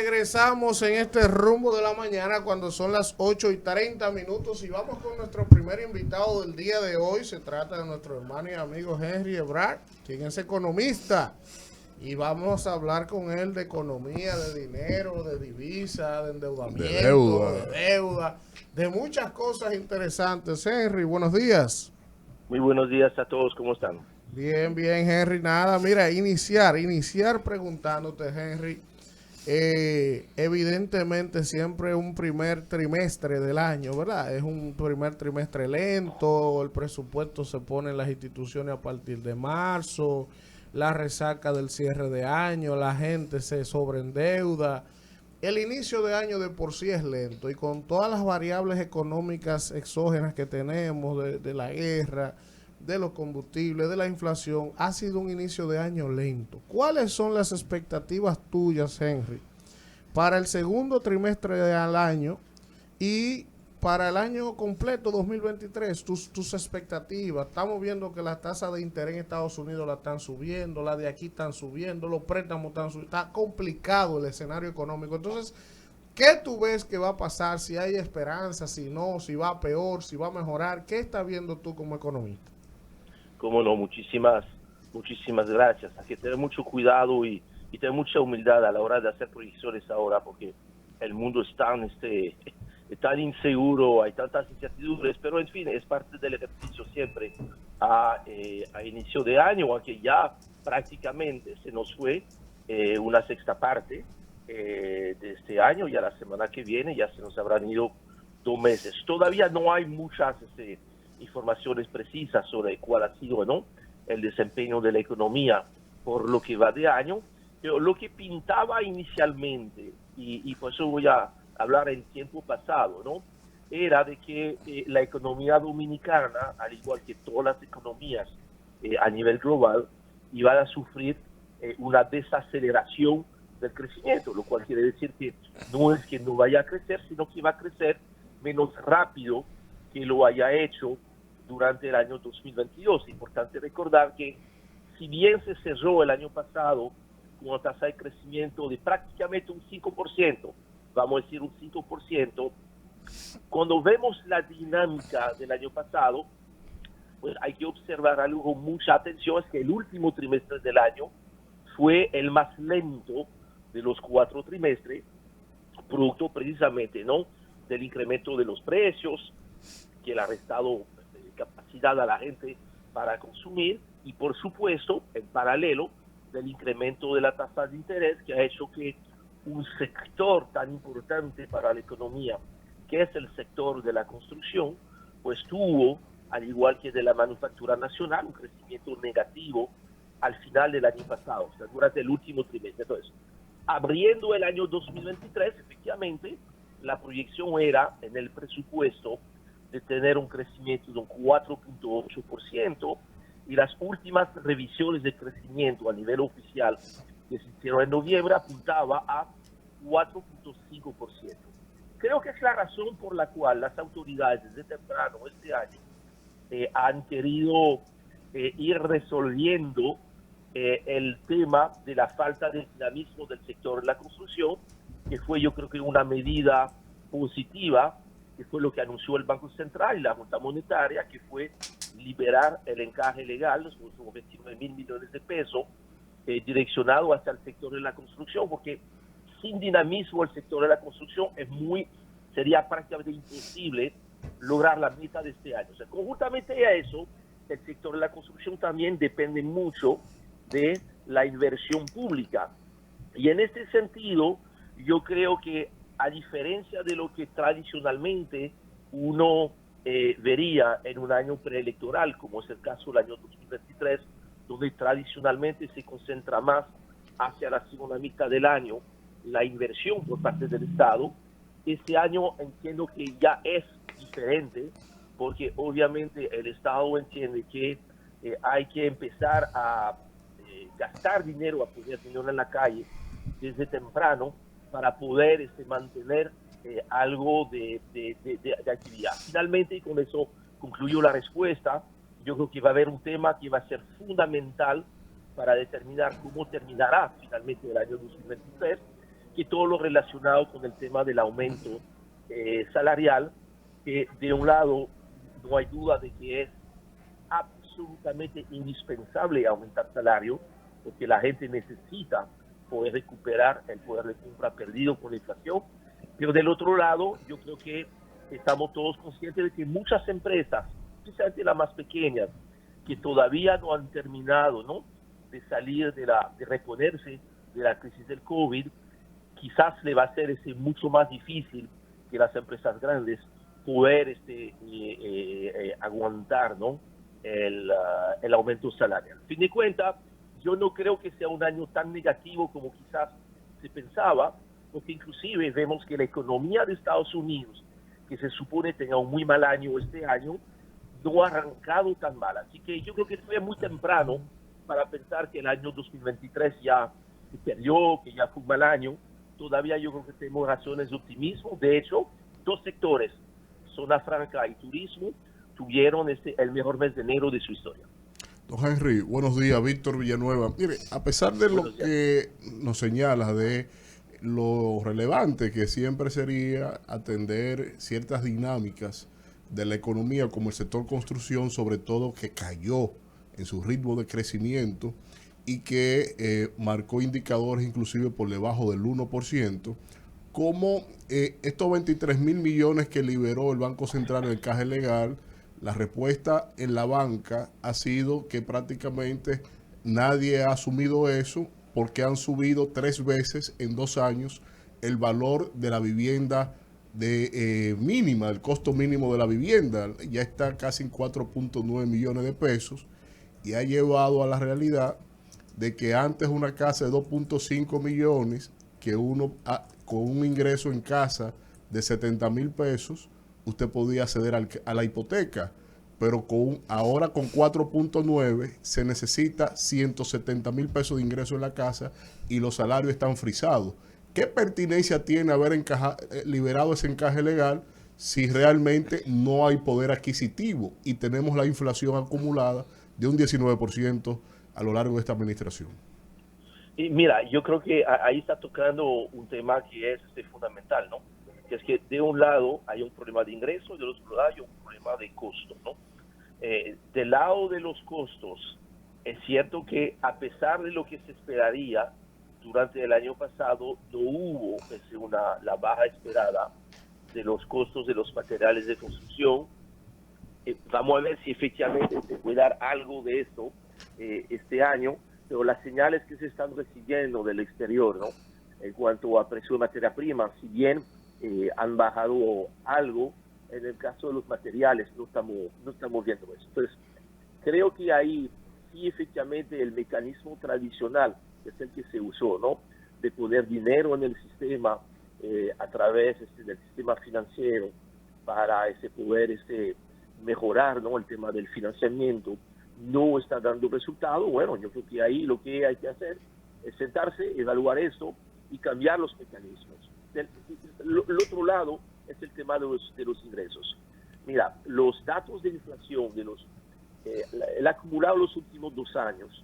regresamos en este rumbo de la mañana cuando son las 8:30 y vamos con nuestro primer invitado del día de hoy. Se trata de nuestro hermano y amigo Henry Ebrard, quien es economista. Y vamos a hablar con él de economía, de dinero, de divisa, de endeudamiento, de deuda, de muchas cosas interesantes. Henry, buenos días. Muy buenos días a todos, ¿cómo están? Bien, bien, Henry. Nada, mira, iniciar preguntándote, Henry. Evidentemente siempre un primer trimestre del año, ¿verdad? Es un primer trimestre lento, el presupuesto se pone en las instituciones a partir de marzo, la resaca del cierre de año, la gente se sobreendeuda. El inicio de año de por sí es lento y con todas las variables económicas exógenas que tenemos de la guerra, de los combustibles, de la inflación, ha sido un inicio de año lento. ¿Cuáles son las expectativas tuyas, Henry, para el segundo trimestre del año y para el año completo 2023? Tus expectativas. Estamos viendo que las tasas de interés en Estados Unidos la están subiendo, las de aquí están subiendo, los préstamos están subiendo. Está complicado el escenario económico. Entonces, ¿qué tú ves que va a pasar? Si hay esperanza, si no, si va peor, si va a mejorar. ¿Qué estás viendo tú como economista? Cómo no, muchísimas gracias. Hay que tener mucho cuidado y tener mucha humildad a la hora de hacer proyecciones ahora, porque el mundo es tan inseguro, hay tantas incertidumbres, pero en fin, es parte del ejercicio siempre a inicio de año, aunque ya prácticamente se nos fue una sexta parte de este año, ya la semana que viene ya se nos habrán ido 2 meses. Todavía no hay muchas informaciones precisas sobre cuál ha sido o no el desempeño de la economía por lo que va de año, pero lo que pintaba inicialmente, y por eso voy a hablar en tiempo pasado, ¿no? Era de que la economía dominicana, al igual que todas las economías a nivel global, iban a sufrir una desaceleración del crecimiento, lo cual quiere decir que no es que no vaya a crecer, sino que va a crecer menos rápido que lo haya hecho durante el año 2022. Importante recordar que si bien se cerró el año pasado con una tasa de crecimiento de prácticamente un 5%, vamos a decir un 5%, cuando vemos la dinámica del año pasado, pues hay que observar algo con mucha atención, es que el último trimestre del año fue el más lento de los 4 trimestres, producto precisamente, ¿no?, del incremento de los precios, que le ha restado capacidad a la gente para consumir, y por supuesto, en paralelo, del incremento de la tasa de interés, que ha hecho que un sector tan importante para la economía, que es el sector de la construcción, pues tuvo, al igual que de la manufactura nacional, un crecimiento negativo al final del año pasado, o sea, durante el último trimestre. Entonces, abriendo el año 2023, efectivamente, la proyección era en el presupuesto de tener un crecimiento de un 4.8%, y las últimas revisiones de crecimiento a nivel oficial que se hicieron en noviembre apuntaba a 4.5%. Creo que es la razón por la cual las autoridades desde temprano este año han querido ir resolviendo el tema de la falta de dinamismo del sector de la construcción, que fue, yo creo que una medida positiva, que fue lo que anunció el Banco Central y la Junta Monetaria, que fue liberar el encaje legal, los 29.000 millones de pesos, direccionado hacia el sector de la construcción, porque sin dinamismo el sector de la construcción sería prácticamente imposible lograr la meta de este año. O sea, conjuntamente a eso, el sector de la construcción también depende mucho de la inversión pública. Y en este sentido, yo creo que a diferencia de lo que tradicionalmente uno vería en un año preelectoral, como es el caso del año 2023, donde tradicionalmente se concentra más hacia la segunda mitad del año la inversión por parte del Estado, este año entiendo que ya es diferente, porque obviamente el Estado entiende que hay que empezar a gastar dinero, a poner dinero en la calle desde temprano para poder mantener algo de actividad. Finalmente, y con eso concluyo la respuesta, yo creo que va a haber un tema que va a ser fundamental para determinar cómo terminará finalmente el año 2023, que todo lo relacionado con el tema del aumento salarial, que de un lado no hay duda de que es absolutamente indispensable aumentar salario, porque la gente necesita poder recuperar el poder de compra perdido por la inflación. Pero del otro lado, yo creo que estamos todos conscientes de que muchas empresas, especialmente las más pequeñas, que todavía no han terminado, ¿no?, de salir de reponerse de la crisis del COVID, quizás le va a ser mucho más difícil que las empresas grandes poder aguantar, ¿no?, el aumento salarial. A fin de cuentas, yo no creo que sea un año tan negativo como quizás se pensaba, porque inclusive vemos que la economía de Estados Unidos, que se supone tenga un muy mal año este año, no ha arrancado tan mal. Así que yo creo que fue muy temprano para pensar que el año 2023 ya se perdió, que ya fue un mal año. Todavía yo creo que tenemos razones de optimismo. De hecho, dos sectores, zona franca y turismo, tuvieron el mejor mes de enero de su historia. Don Henry, buenos días, Víctor Villanueva. Mire, a pesar de lo que nos señala de lo relevante que siempre sería atender ciertas dinámicas de la economía como el sector construcción, sobre todo que cayó en su ritmo de crecimiento y que marcó indicadores inclusive por debajo del 1%, como estos 23.000 millones que liberó el Banco Central en el caje legal, la respuesta en la banca ha sido que prácticamente nadie ha asumido eso porque han subido 3 veces en 2 años el valor de la vivienda mínima, el costo mínimo de la vivienda. Ya está casi en 4.9 millones de pesos y ha llevado a la realidad de que antes una casa de 2.5 millones, que uno con un ingreso en casa de 70.000 pesos, usted podía acceder a la hipoteca, pero ahora con 4.9 se necesita 170.000 pesos de ingreso en la casa y los salarios están frisados. ¿Qué pertinencia tiene haber liberado ese encaje legal si realmente no hay poder adquisitivo y tenemos la inflación acumulada de un 19% a lo largo de esta administración? Y mira, yo creo que ahí está tocando un tema que es fundamental, ¿no? Que es que de un lado hay un problema de ingreso y del otro lado hay un problema de costo, ¿no? Del lado de los costos, es cierto que a pesar de lo que se esperaría durante el año pasado, no hubo la baja esperada de los costos de los materiales de construcción. Vamos a ver si efectivamente se puede dar algo de esto este año, pero las señales que se están recibiendo del exterior, ¿no?, en cuanto a precio de materia prima, si bien han bajado algo, en el caso de los materiales no estamos viendo eso. Entonces, creo que ahí sí efectivamente el mecanismo tradicional, que es el que se usó, ¿no?, de poner dinero en el sistema a través del sistema financiero para poder mejorar, ¿no?, el tema del financiamiento, no está dando resultado. Bueno, yo creo que ahí lo que hay que hacer es sentarse, evaluar eso y cambiar los mecanismos. El otro lado es el tema de los ingresos. Mira, los datos de inflación, el acumulado de los últimos 2 años,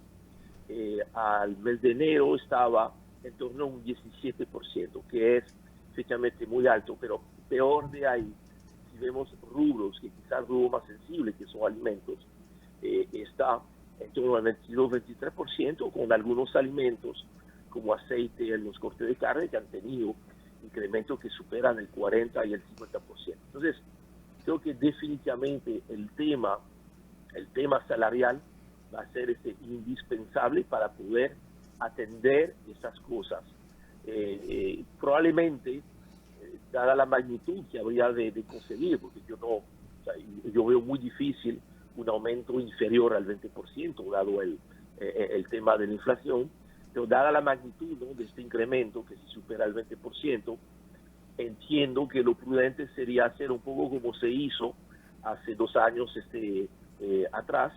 al mes de enero estaba en torno a un 17%, que es efectivamente muy alto, pero peor de ahí, si vemos rubros, que quizás rubro más sensible, que son alimentos, está en torno al 22-23%, con algunos alimentos como aceite en los cortes de carne que han tenido incrementos que superan el 40 y el 50%. Entonces, creo que definitivamente el tema salarial va a ser indispensable para poder atender esas cosas. Probablemente, dada la magnitud que habría de conseguir, porque yo veo muy difícil un aumento inferior al 20%, dado el tema de la inflación, pero dada la magnitud, ¿no?, de este incremento, que si supera el 20%, entiendo que lo prudente sería hacer un poco como se hizo hace 2 años atrás,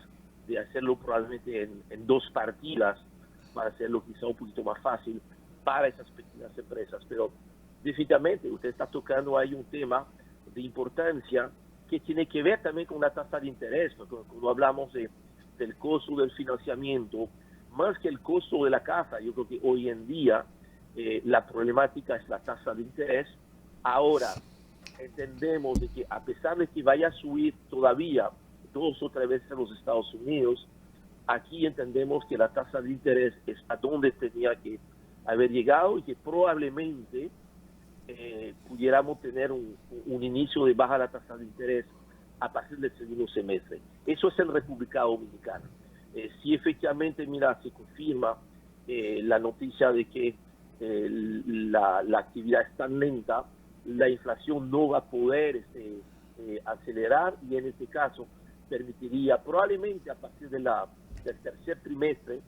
de hacerlo probablemente en 2 partidas, para hacerlo quizá un poquito más fácil para esas pequeñas empresas. Pero definitivamente usted está tocando ahí un tema de importancia que tiene que ver también con la tasa de interés, ¿no? Cuando hablamos del costo del financiamiento, más que el costo de la casa, yo creo que hoy en día la problemática es la tasa de interés. Ahora, entendemos de que a pesar de que vaya a subir todavía 2 o 3 veces en los Estados Unidos, aquí entendemos que la tasa de interés es a donde tenía que haber llegado y que probablemente pudiéramos tener un inicio de baja la tasa de interés a partir del segundo semestre. Eso es en República Dominicana. Si efectivamente, mira, se confirma la noticia de que la actividad es tan lenta, la inflación no va a poder acelerar, y en este caso permitiría probablemente a partir del tercer trimestre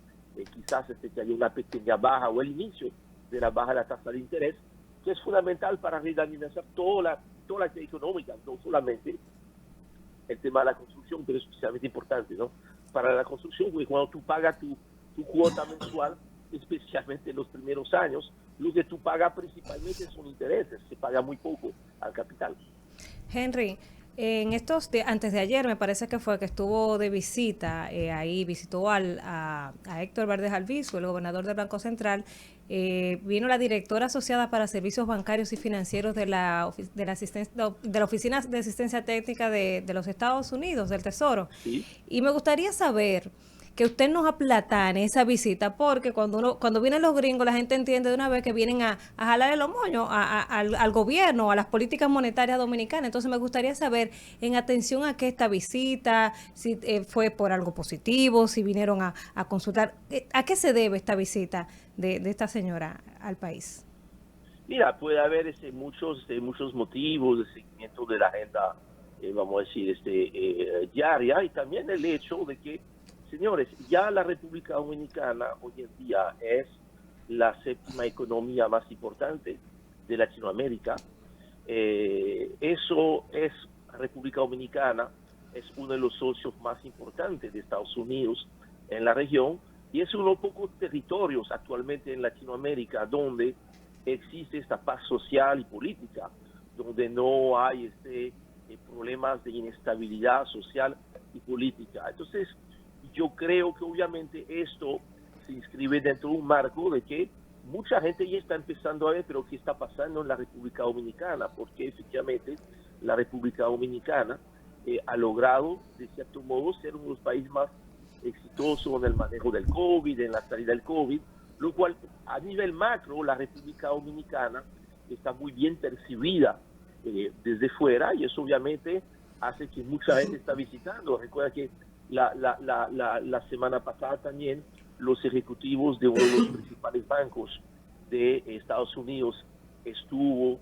quizás que haya una pequeña baja o el inicio de la baja de la tasa de interés, que es fundamental para redinamizar toda la actividad económica, no solamente el tema de la construcción, pero es especialmente importante, ¿no? Para la construcción, porque cuando tú pagas tu cuota mensual, especialmente en los primeros años, lo que tú pagas principalmente son intereses, se paga muy poco al capital. Henry, antes de ayer me parece que fue que estuvo de visita, ahí visitó a Héctor Verdes Albizu, el gobernador del Banco Central. Vino la directora asociada para servicios bancarios y financieros de la Oficina de Asistencia Técnica de los Estados Unidos, del Tesoro. ¿Sí? Y me gustaría saber que usted nos aplatane esa visita, porque cuando vienen los gringos, la gente entiende de una vez que vienen a jalarle los moños al gobierno, a las políticas monetarias dominicanas. Entonces me gustaría saber, en atención a qué esta visita, si fue por algo positivo, si vinieron a consultar, ¿a qué se debe esta visita de esta señora al país? Mira, puede haber muchos motivos de seguimiento de la agenda, vamos a decir, diaria, y también el hecho de que, señores, ya la República Dominicana hoy en día es la 7ª economía más importante de Latinoamérica. Eso es, República Dominicana es uno de los socios más importantes de Estados Unidos en la región, y es uno de los pocos territorios actualmente en Latinoamérica donde existe esta paz social y política, donde no hay problemas de inestabilidad social y política. Entonces, yo creo que obviamente esto se inscribe dentro de un marco de que mucha gente ya está empezando a ver, pero qué está pasando en la República Dominicana, porque efectivamente la República Dominicana ha logrado, de cierto modo, ser uno de los países más exitosos en el manejo del COVID, en la salida del COVID, lo cual a nivel macro la República Dominicana está muy bien percibida desde fuera, y eso obviamente hace que mucha gente está visitando. Recuerda que la semana pasada también los ejecutivos de uno de los principales bancos de Estados Unidos estuvo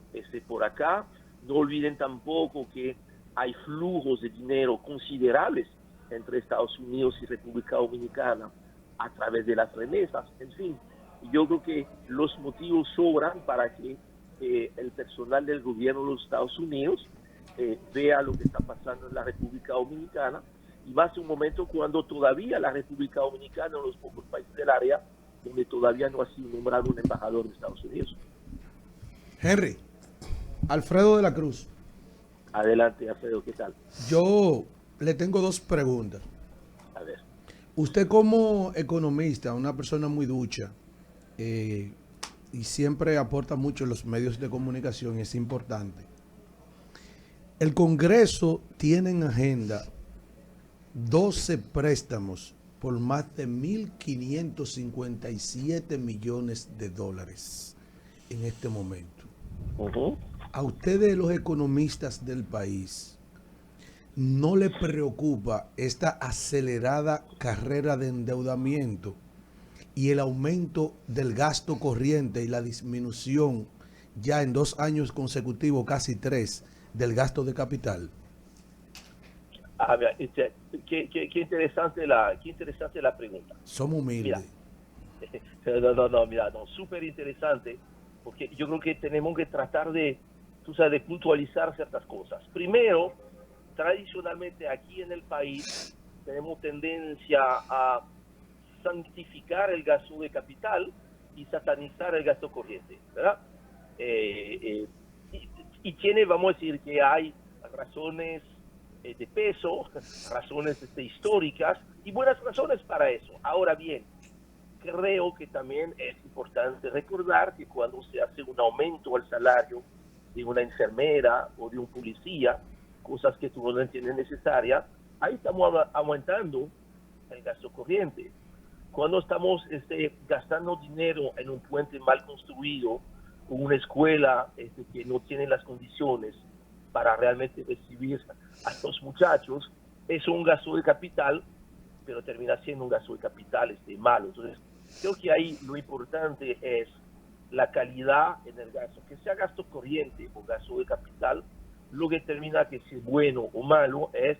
por acá. No olviden tampoco que hay flujos de dinero considerables entre Estados Unidos y República Dominicana a través de las remesas. En fin, yo creo que los motivos sobran para que el personal del gobierno de los Estados Unidos vea lo que está pasando en la República Dominicana, y más en un momento cuando todavía la República Dominicana, uno de los pocos países del área donde todavía no ha sido nombrado un embajador de Estados Unidos. Henry, Alfredo de la Cruz. Adelante, Alfredo, ¿qué tal? Yo le tengo 2 preguntas. A ver. Usted como economista, una persona muy ducha, y siempre aporta mucho en los medios de comunicación, es importante. El Congreso tiene en agenda 12 préstamos por más de 1.557 millones de dólares en este momento. A ustedes, los economistas del país, ¿no les preocupa esta acelerada carrera de endeudamiento y el aumento del gasto corriente y la disminución ya en 2 años consecutivos, casi 3, del gasto de capital? A ver, qué interesante la pregunta. Somos humildes. Mira, súper interesante, porque yo creo que tenemos que tratar de puntualizar ciertas cosas. Primero, tradicionalmente aquí en el país tenemos tendencia a santificar el gasto de capital y satanizar el gasto corriente, ¿verdad? Y tiene, vamos a decir, que hay razones de peso, razones históricas y buenas razones para eso. Ahora bien, creo que también es importante recordar que cuando se hace un aumento al salario de una enfermera o de un policía, cosas que tú no entiendes necesarias, ahí estamos aumentando el gasto corriente. Cuando estamos gastando dinero en un puente mal construido, o una escuela que no tiene las condiciones para realmente recibir a estos muchachos, es un gasto de capital, pero termina siendo un gasto de capital malo. Entonces, creo que ahí lo importante es la calidad en el gasto, que sea gasto corriente o gasto de capital. Lo que determina que si es bueno o malo es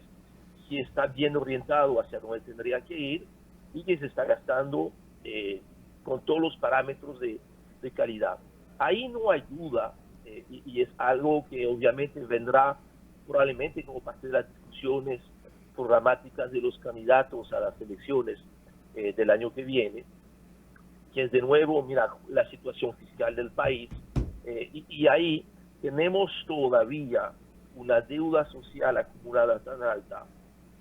si está bien orientado hacia donde tendría que ir y que se está gastando con todos los parámetros de calidad. Ahí no hay duda, y es algo que obviamente vendrá probablemente como parte de las discusiones programáticas de los candidatos a las elecciones del año que viene, que es de nuevo, mira, la situación fiscal del país, y ahí tenemos todavía una deuda social acumulada tan alta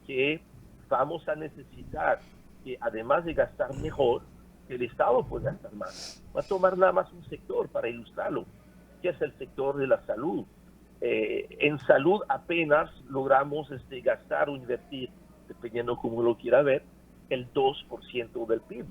que vamos a necesitar que, además de gastar mejor, el Estado pueda gastar más. Va a tomar nada más un sector para ilustrarlo, que es el sector de la salud. En salud apenas logramos gastar o invertir, dependiendo cómo lo quiera ver, el 2% del PIB.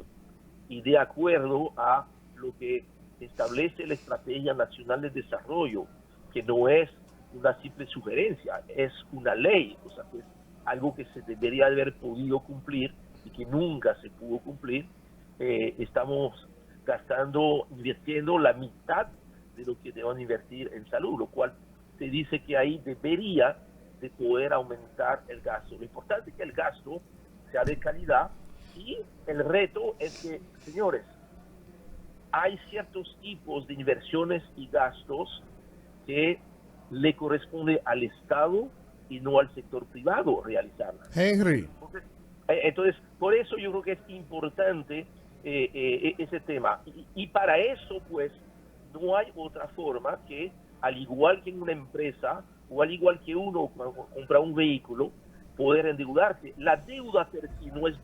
Y de acuerdo a lo que establece la Estrategia Nacional de Desarrollo, que no es una simple sugerencia, es una ley, o sea, que es algo que se debería haber podido cumplir y que nunca se pudo cumplir. Estamos invirtiendo la mitad de lo que deben invertir en salud, lo cual se dice que ahí debería de poder aumentar el gasto. Lo importante es que el gasto sea de calidad, y el reto es que, señores, hay ciertos tipos de inversiones y gastos que le corresponde al Estado y no al sector privado realizarlas. Henry. Entonces, por eso yo creo que es importante ese tema. Y para eso, pues, no hay otra forma que, al igual que en una empresa, o al igual que uno compra un vehículo, poder endeudarse. La deuda per sí no es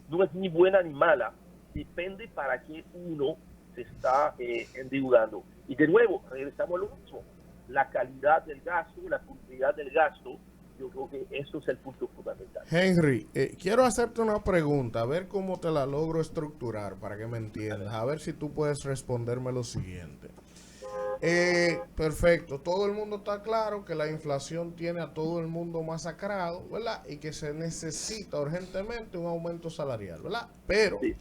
no es ni buena ni mala. Depende para qué uno se está endeudando. Y de nuevo, regresamos a lo mismo. La calidad del gasto, la puntualidad del gasto, yo creo que eso es el punto fundamental. Henry, quiero hacerte una pregunta, a ver cómo te la logro estructurar para que me entiendas, a ver si tú puedes responderme lo siguiente. Perfecto, todo el mundo está claro que la inflación tiene a todo el mundo masacrado, ¿verdad? Y que se necesita urgentemente un aumento salarial, ¿verdad? Pero, sí,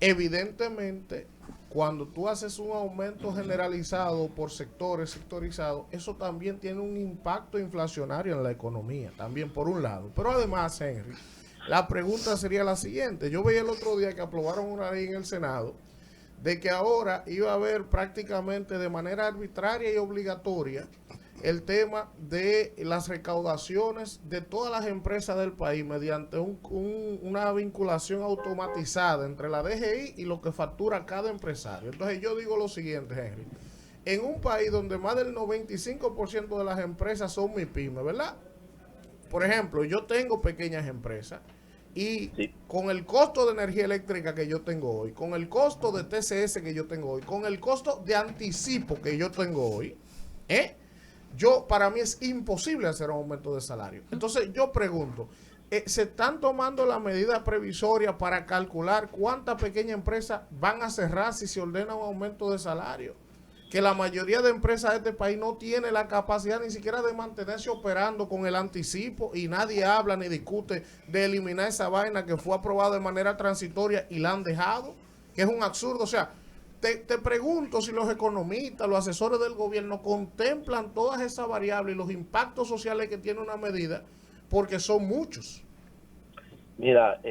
evidentemente, cuando tú haces un aumento generalizado por sectores, sectorizados, eso también tiene un impacto inflacionario en la economía, también por un lado. Pero además, Henry, la pregunta sería la siguiente. Yo veía el otro día que aprobaron una ley en el Senado de que ahora iba a haber prácticamente de manera arbitraria y obligatoria el tema de las recaudaciones de todas las empresas del país mediante una vinculación automatizada entre la DGI y lo que factura cada empresario. Entonces yo digo lo siguiente, Henry, en un país donde más del 95% de las empresas son MIPYME, ¿verdad? Por ejemplo, yo tengo pequeñas empresas y sí, con el costo de energía eléctrica que yo tengo hoy, con el costo de TCS que yo tengo hoy, con el costo de anticipo que yo tengo hoy, para mí es imposible hacer un aumento de salario. Entonces yo pregunto, ¿se están tomando las medidas previsorias para calcular cuántas pequeñas empresas van a cerrar si se ordena un aumento de salario? Que la mayoría de empresas de este país no tiene la capacidad ni siquiera de mantenerse operando con el anticipo, y nadie habla ni discute de eliminar esa vaina que fue aprobada de manera transitoria y la han dejado, que es un absurdo. O sea, te pregunto si los economistas, los asesores del gobierno contemplan todas esas variables y los impactos sociales que tiene una medida, porque son muchos. Mira,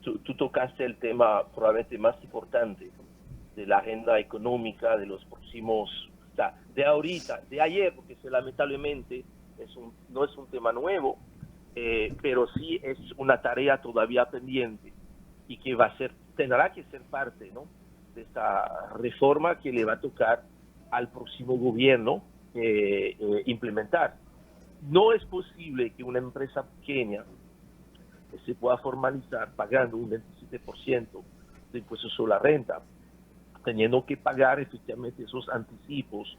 tú tocaste el tema probablemente más importante de la agenda económica de los próximos, o sea, de ahorita, de ayer, porque lamentablemente no es un tema nuevo, pero sí es una tarea todavía pendiente y que tendrá que ser parte, ¿no?, de esta reforma que le va a tocar al próximo gobierno implementar. No es posible que una empresa pequeña se pueda formalizar pagando un 27% de impuestos sobre la renta, teniendo que pagar efectivamente esos anticipos,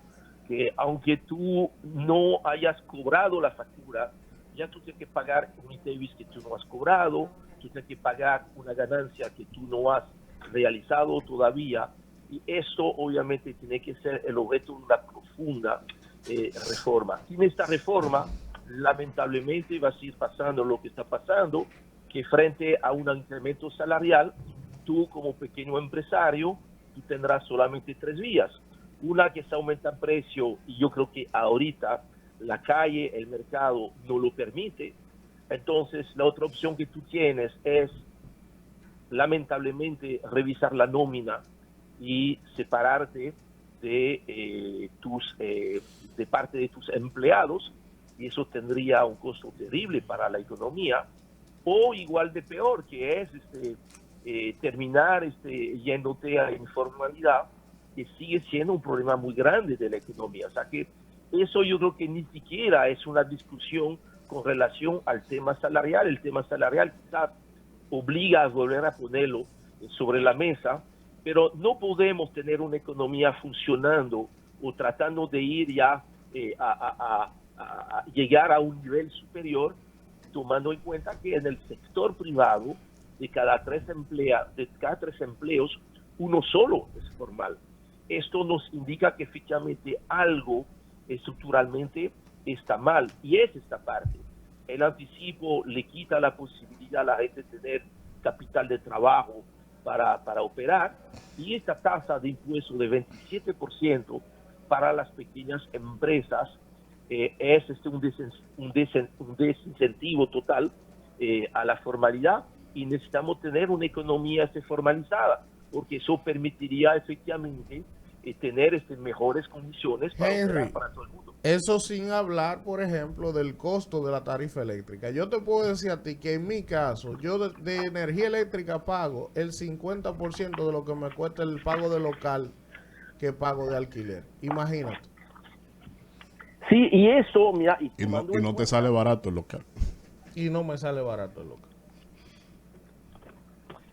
que aunque tú no hayas cobrado la factura, ya tú tienes que pagar un ITEVIS que tú no has cobrado, tú tienes que pagar una ganancia que tú no has realizado todavía, y esto obviamente tiene que ser el objeto de una profunda reforma. Sin esta reforma, lamentablemente va a seguir pasando lo que está pasando, que frente a un incremento salarial, tú como pequeño empresario, tú tendrás solamente 3 vías. Una que se aumenta el precio, y yo creo que ahorita la calle, el mercado no lo permite. Entonces la otra opción que tú tienes es lamentablemente revisar la nómina y separarte de de parte de tus empleados, y eso tendría un costo terrible para la economía, o igual de peor, que es terminar yéndote a la informalidad, que sigue siendo un problema muy grande de la economía. O sea que eso yo creo que ni siquiera es una discusión con relación al tema salarial. El tema salarial quizás obliga a volver a ponerlo sobre la mesa, pero no podemos tener una economía funcionando o tratando de ir ya a llegar a un nivel superior, tomando en cuenta que en el sector privado, de cada tres empleos, uno solo es formal. Esto nos indica que efectivamente algo estructuralmente está mal, y es esta parte. El anticipo le quita la posibilidad a la gente de tener capital de trabajo para operar, y esta tasa de impuesto de 27% para las pequeñas empresas es un desincentivo total a la formalidad, y necesitamos tener una economía formalizada, porque eso permitiría efectivamente tener mejores condiciones para operar para todo el mundo. Eso sin hablar, por ejemplo, del costo de la tarifa eléctrica. Yo te puedo decir a ti que en mi caso, yo de energía eléctrica pago el 50% de lo que me cuesta el pago de local que pago de alquiler. Imagínate. Sí, y eso, mira... Y no te sale barato el local. Y no me sale barato el local.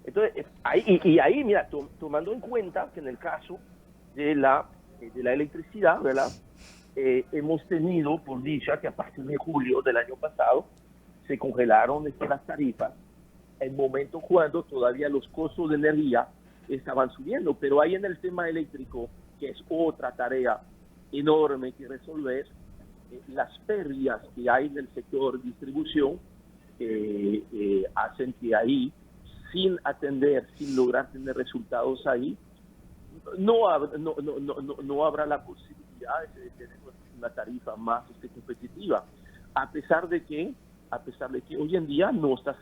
Entonces, ahí, mira, tomando en cuenta que en el caso de la electricidad, ¿verdad? Hemos tenido, por dicha, que a partir de julio del año pasado se congelaron las tarifas, en momento cuando todavía los costos de energía estaban subiendo. Pero ahí en el tema eléctrico, que es otra tarea enorme que resolver, las pérdidas que hay en el sector distribución hacen que ahí, sin lograr tener resultados ahí, no habrá la posibilidad de tener una tarifa más competitiva, a pesar de que hoy en día no está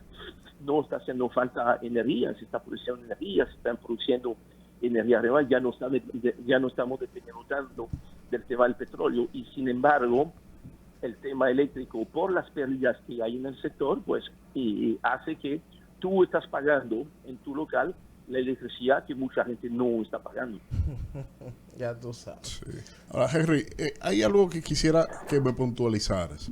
haciendo falta energía, se está produciendo energía, se están produciendo energía renovable, ya no estamos dependiendo tanto del tema del petróleo, y sin embargo el tema eléctrico, por las pérdidas que hay en el sector, pues hace que tú estás pagando en tu local la electricidad que mucha gente no está pagando. Ya tú sabes. Sí. Ahora, Henry, hay algo que quisiera que me puntualizaras.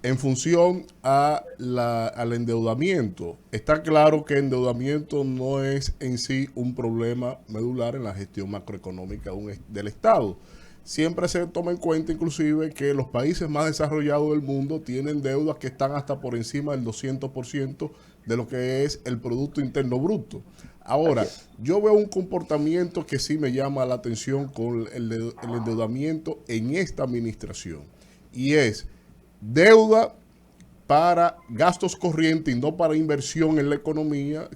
En función al endeudamiento, está claro que endeudamiento no es en sí un problema medular en la gestión macroeconómica del Estado. Siempre se toma en cuenta inclusive que los países más desarrollados del mundo tienen deudas que están hasta por encima del 200% de lo que es el Producto Interno Bruto. Ahora, yo veo un comportamiento que sí me llama la atención con el endeudamiento en esta administración, y es deuda para gastos corrientes y no para inversión en la economía,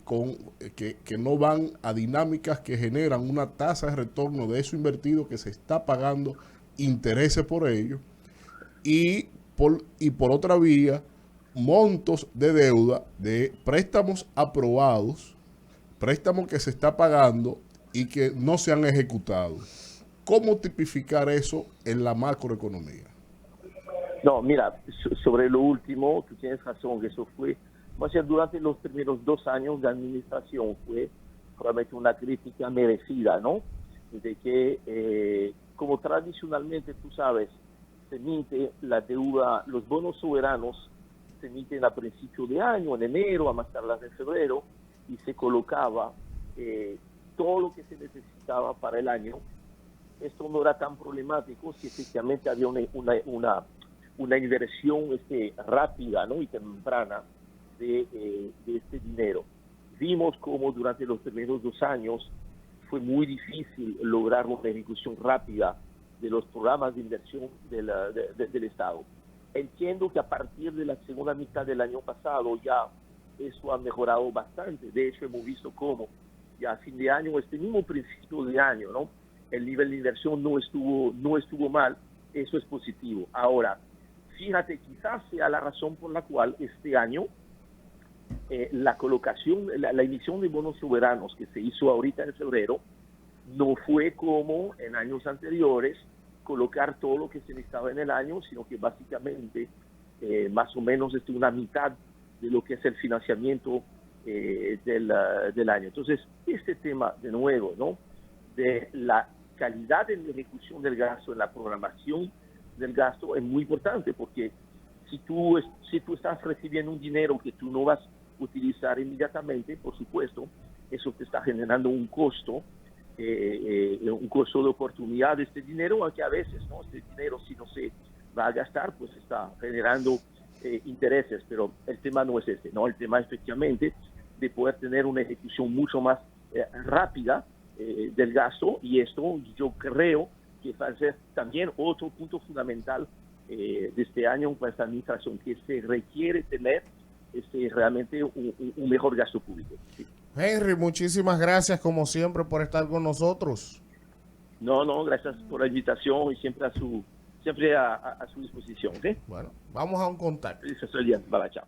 que no van a dinámicas que generan una tasa de retorno de eso invertido, que se está pagando intereses por ello, y por otra vía, montos de deuda de préstamos aprobados, préstamos que se está pagando y que no se han ejecutado. ¿Cómo tipificar eso en la macroeconomía? No, mira, sobre lo último, tú tienes razón, que eso fue, durante los primeros 2 años de administración fue probablemente una crítica merecida, ¿no? De que, como tradicionalmente, tú sabes, se emite la deuda, los bonos soberanos se emiten a principio de año, en enero, a más tardar en febrero, y se colocaba todo lo que se necesitaba para el año. Esto no era tan problemático si efectivamente había una inversión rápida, ¿no?, y temprana de este dinero. Vimos cómo durante los primeros 2 años fue muy difícil lograr una ejecución rápida de los programas de inversión del Estado. Entiendo que a partir de la segunda mitad del año pasado ya eso ha mejorado bastante. De hecho, hemos visto cómo ya a fin de año, este mismo principio de año, ¿no?, el nivel de inversión no estuvo mal. Eso es positivo. Ahora, fíjate, quizás sea la razón por la cual este año la colocación, la emisión de bonos soberanos que se hizo ahorita en febrero, no fue como en años anteriores, colocar todo lo que se necesitaba en el año, sino que básicamente más o menos una mitad de lo que es el financiamiento del año. Entonces, este tema, de nuevo, ¿no?, de la calidad en la ejecución del gasto, en la programación del gasto, es muy importante, porque si tú estás recibiendo un dinero que tú no vas a utilizar inmediatamente, por supuesto, eso te está generando un costo de oportunidad de este dinero, aunque a veces, ¿no?, este dinero, si no se va a gastar, pues está generando intereses, pero el tema no es ese, ¿no? El tema es efectivamente de poder tener una ejecución mucho más rápida del gasto, y esto yo creo que va a ser también otro punto fundamental de este año con esta administración, que se requiere tener realmente un mejor gasto público. Sí. Henry, muchísimas gracias como siempre por estar con nosotros. No, gracias por la invitación y siempre a su disposición. ¿Sí? Bueno, vamos a un contacto. Feliz día. Bye, chao.